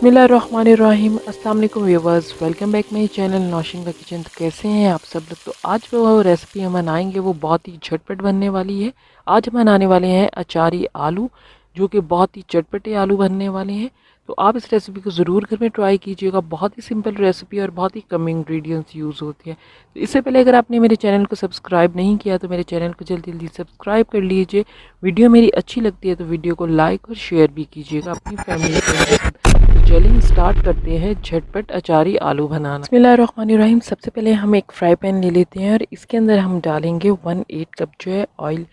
बिस्मिल्लाहिर्रहमानिर्रहीम। अस्सलाम वालेकुम viewers, welcome back my channel Naushin का किचन। तो कैसे हैं आप सब लोग? तो आज जो रेसिपी हम बनाएंगे वो बहुत ही झटपट बनने वाली है। आज हम बनाने वाले हैं अचारी आलू, जो कि बहुत ही चटपटे आलू बनने वाले हैं। तो आप इस रेसिपी को ज़रूर घर में ट्राई कीजिएगा। बहुत ही सिंपल रेसिपी और बहुत ही कम इंग्रेडिएंट्स यूज़ होती है। तो इससे पहले अगर आपने मेरे चैनल को सब्सक्राइब नहीं किया तो मेरे चैनल को जल्दी जल्दी सब्सक्राइब कर लीजिए। वीडियो मेरी अच्छी लगती है तो वीडियो को लाइक और शेयर भी कीजिएगा अपनी फैमिली के साथ। तो चलिए स्टार्ट करते हैं झटपट अचारी आलू बनाना। बिस्मिल्लाहिर्रहमानिर्रहीम। सबसे पहले हम एक फ्राई पैन ले लेते हैं और इसके अंदर हम डालेंगे 1/8 कप जो है ऑयल।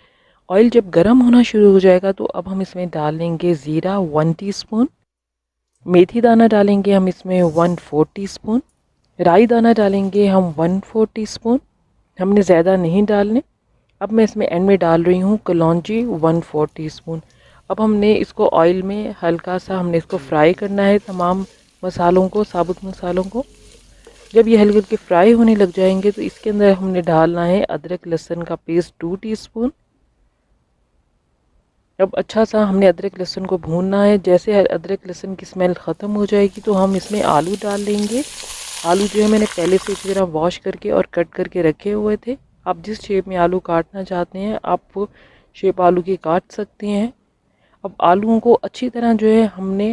ऑयल जब गर्म होना शुरू हो जाएगा तो अब हम इसमें डाल लेंगे ज़ीरा 1 टीस्पून, मेथी दाना डालेंगे हम इसमें 1/4 टीस्पून, राई दाना डालेंगे हम 1/4 टीस्पून। हमने ज़्यादा नहीं डालने। अब मैं इसमें एंड में डाल रही हूँ कलौंजी 1/4 टीस्पून। अब हमने इसको ऑयल में हल्का सा हमने इसको फ्राई करना है, तमाम मसालों को, साबुत मसालों को। जब ये हल्के हल्के फ्राई होने लग जाएंगे तो इसके अंदर हमने डालना है अदरक लहसुन का पेस्ट 2 टीस्पून। अब अच्छा सा हमने अदरक लहसुन को भूनना है। जैसे अदरक लहसुन की स्मेल ख़त्म हो जाएगी तो हम इसमें आलू डाल लेंगे। आलू जो है मैंने पहले से इसी तरह वॉश करके और कट करके रखे हुए थे। आप जिस शेप में आलू काटना चाहते हैं आप वो शेप आलू की काट सकते हैं। अब आलूओं को अच्छी तरह जो है हमने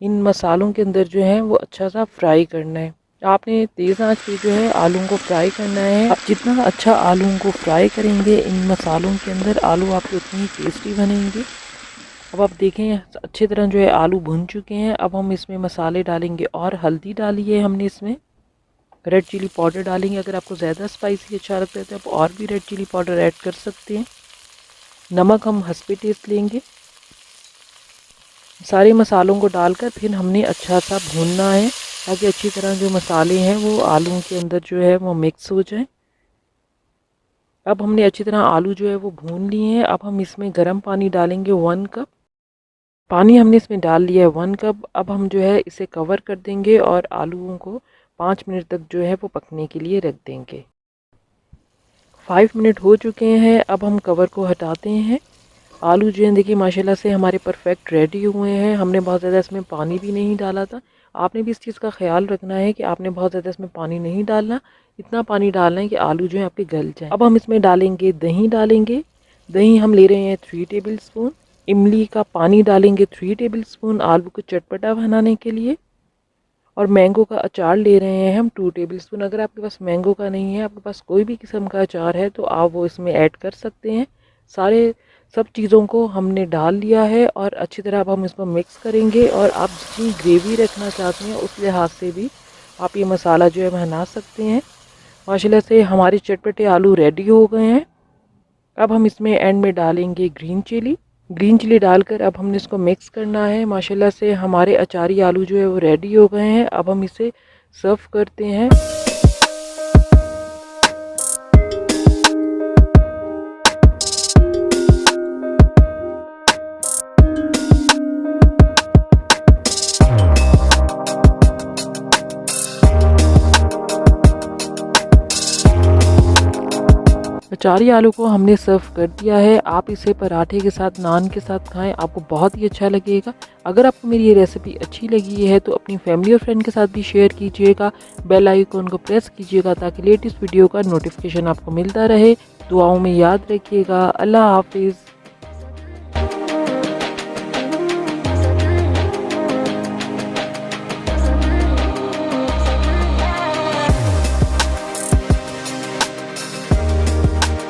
इन मसालों के अंदर जो है वो अच्छा सा फ्राई करना है। आपने तेज़ आंच पे जो है आलूओं को फ्राई करना है। आप जितना अच्छा आलूओं को फ्राई करेंगे इन मसालों के अंदर, आलू आपके उतनी ही टेस्टी बनेंगे। अब आप देखें अच्छी तरह जो है आलू भुन चुके हैं। अब हम इसमें मसाले डालेंगे और हल्दी डाली है हमने इसमें, रेड चिली पाउडर डालेंगे। अगर आपको ज़्यादा स्पाइसी अच्छा लगता है तो आप और भी रेड चिली पाउडर ऐड कर सकते हैं। नमक हम हंसपे टेस्ट लेंगे। सारे मसालों को डालकर फिर हमने अच्छा सा भूनना है ताकि अच्छी तरह जो मसाले हैं वो आलूओं के अंदर जो है वो मिक्स हो जाए। अब हमने अच्छी तरह आलू जो है वो भून लिए हैं। अब हम इसमें गर्म पानी डालेंगे 1 कप। पानी हमने इसमें डाल लिया है 1 कप। अब हम जो है इसे कवर कर देंगे और आलूओं को 5 मिनट तक जो है वो पकने के लिए रख देंगे। 5 मिनट हो चुके हैं। अब हम कवर को हटाते हैं। आलू जो है देखिए माशाल्लाह से हमारे परफेक्ट रेडी हुए हैं। हमने बहुत ज़्यादा इसमें पानी भी नहीं डाला था। आपने भी इस चीज़ का ख्याल रखना है कि आपने बहुत ज़्यादा इसमें पानी नहीं डालना। इतना पानी डालना है कि आलू जो है आपके गल जाए। अब हम इसमें डालेंगे दही डालेंगे। दही हम ले रहे हैं 3 टेबल स्पून। इमली का पानी डालेंगे 3 टेबल स्पून आलू को चटपटा बनाने के लिए। और मैंगो का अचार ले रहे हैं हम 2 टेबल स्पून। अगर आपके पास मैंगो का नहीं है, आपके पास कोई भी किस्म का अचार है तो आप वो इसमें ऐड कर सकते हैं। सब चीज़ों को हमने डाल लिया है और अच्छी तरह अब हम इसको मिक्स करेंगे। और आप जितनी ग्रेवी रखना चाहते हैं उस लिहाज से भी आप ये मसाला जो है बना सकते हैं। माशाल्लाह से हमारे चटपटे आलू रेडी हो गए हैं। अब हम इसमें एंड में डालेंगे ग्रीन चिली डालकर अब हमने इसको मिक्स करना है। माशाल्लाह से हमारे अचारी आलू जो है वो रेडी हो गए हैं। अब हम इसे सर्व करते हैं। अचारी आलू को हमने सर्व कर दिया है। आप इसे पराठे के साथ, नान के साथ खाएं, आपको बहुत ही अच्छा लगेगा। अगर आपको मेरी ये रेसिपी अच्छी लगी है तो अपनी फैमिली और फ्रेंड के साथ भी शेयर कीजिएगा। बेल आइकन को प्रेस कीजिएगा ताकि लेटेस्ट वीडियो का नोटिफिकेशन आपको मिलता रहे। दुआओं में याद रखिएगा। अल्लाह हाफिज़।